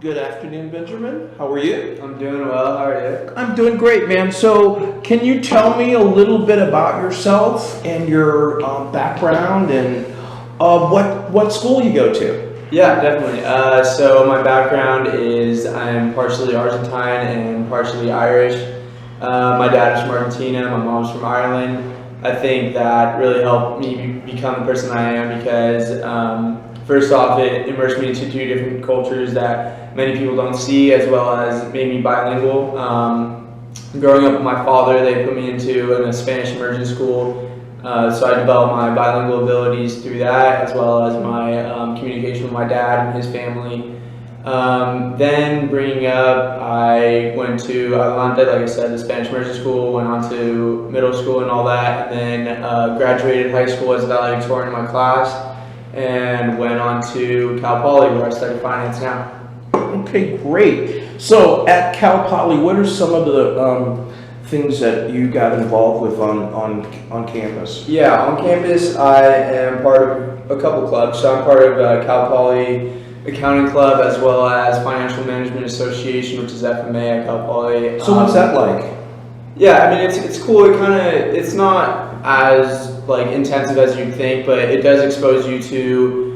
Good afternoon, Benjamin. How are you? I'm doing well. How are you? I'm doing great, man. So, can you tell me a little bit about yourself and your background and what school you go to? Yeah, definitely. So my background is I'm partially Argentine and partially Irish. My dad is from Argentina. My mom's from Ireland. I think that really helped me become the person I am because first off, it immersed me into two different cultures that many people don't see, as well as made me bilingual. Growing up with my father, they put me into a Spanish immersion school. So I developed my bilingual abilities through that, as well as my communication with my dad and his family. Then bringing up, I went to Adelante, like I said, the Spanish immersion school, went on to middle school and all that, and then graduated high school as a valedictorian in my class, and went on to Cal Poly, where I study finance now. Okay, great. So, at Cal Poly, what are some of the things that you got involved with on campus? Yeah, on campus, I am part of a couple clubs. So I'm part of Cal Poly Accounting Club, as well as Financial Management Association, which is FMA at Cal Poly. So what's that like? Yeah, I mean it's cool. It's not as like intensive as you'd think, but it does expose you to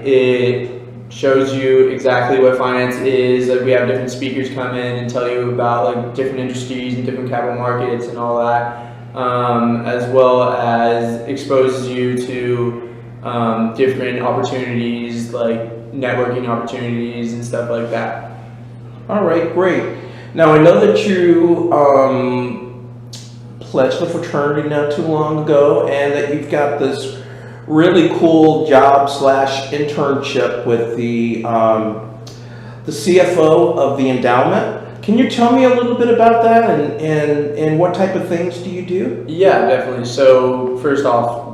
it shows you exactly what finance is. Like we have different speakers come in and tell you about like different industries and different capital markets and all that, as well as exposes you to different opportunities like networking opportunities and stuff like that. All right, great. Now I know that you pledged the fraternity not too long ago, and that you've got this really cool job / internship with the CFO of the endowment. Can you tell me a little bit about that and what type of things do you do? Yeah, definitely. So first off,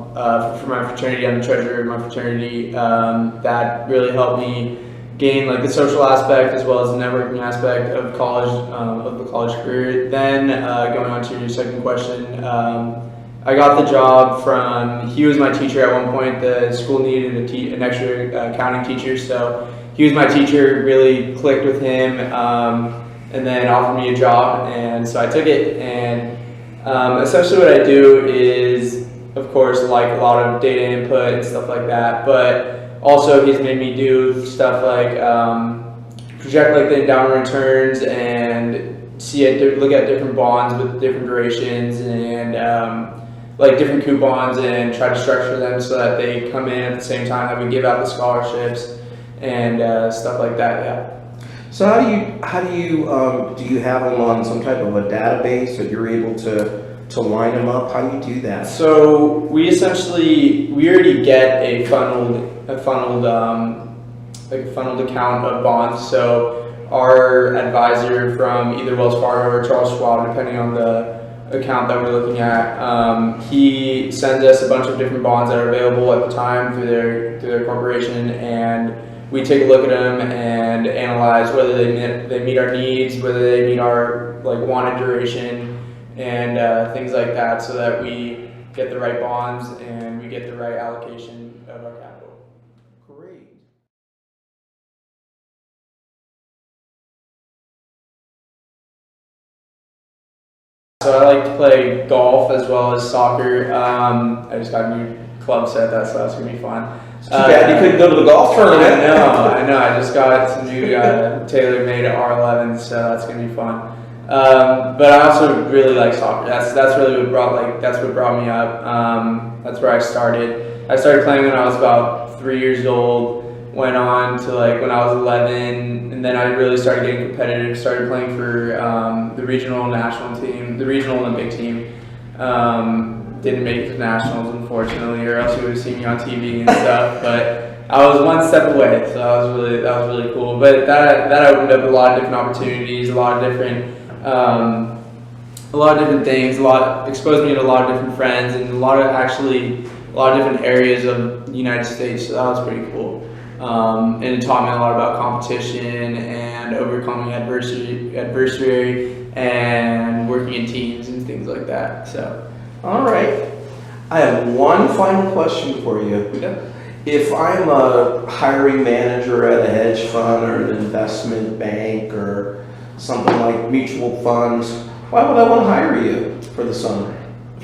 for my fraternity, I'm the treasurer of my fraternity. That really helped me gain like the social aspect as well as the networking aspect of college, of the college career. Then going on to your second question, I got the job from, he was my teacher at one point. The school needed an extra accounting teacher, so he was my teacher, really clicked with him, and then offered me a job, and so I took it. And essentially what I do is, of course, like a lot of data input and stuff like that, but also he's made me do stuff like project like the endowment returns and look at different bonds with different durations and like different coupons, and try to structure them so that they come in at the same time that we give out the scholarships and stuff like that. Yeah. So how do you have them on some type of a database that you're able to line them up? How do you do that? So we already get a funneled account of bonds. So our advisor from either Wells Fargo or Charles Schwab, depending on the account that we're looking at, he sends us a bunch of different bonds that are available at the time through their corporation, and we take a look at them and analyze whether they meet our needs, whether they meet our like wanted duration, and things like that, so that we get the right bonds and we get the right allocation of our capital. Great. So I like to play golf as well as soccer. I just got a new club set, so that's gonna be fun. It's too bad you couldn't go to the golf tournament. I know. I just got some new tailor-made R11s, so that's gonna be fun. But I also really like soccer. That's really what brought me up. That's where I started. I started playing when I was about 3 years old. Went on to like when I was 11, and then I really started getting competitive. Started playing for the regional national team, the regional Olympic team. Didn't make it to nationals, unfortunately, or else you would have seen me on TV and stuff. But I was one step away, so that was really cool. But that opened up a lot of different opportunities, a lot of different things, exposed me to a lot of different friends, and a lot of different areas of the United States. So that was pretty cool. And it taught me a lot about competition and overcoming adversity and working in teams and things like that. So, all right. I have one final question for you. yeah. if I'm a hiring manager at a hedge fund or an investment bank or something like mutual funds, why would I want to hire you for the summer?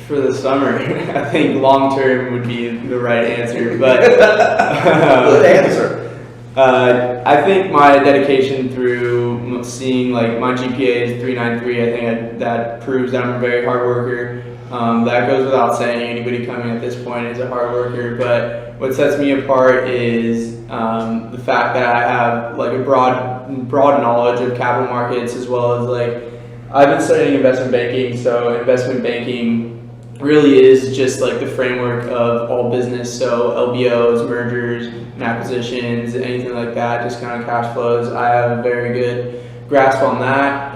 For the summer, I think long term would be the right answer, but Good answer. I think my dedication through seeing like my GPA is 3.93. I think that proves that I'm a very hard worker. That goes without saying. Anybody coming at this point is a hard worker. But what sets me apart is the fact that I have like a broad knowledge of capital markets, as well as like I've been studying investment banking. So investment banking really is just like the framework of all business. So LBOs, mergers and acquisitions, anything like that, just kind of cash flows. I have a very good grasp on that,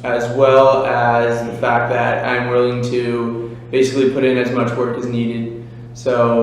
as well as the fact that I'm willing to basically put in as much work as needed. So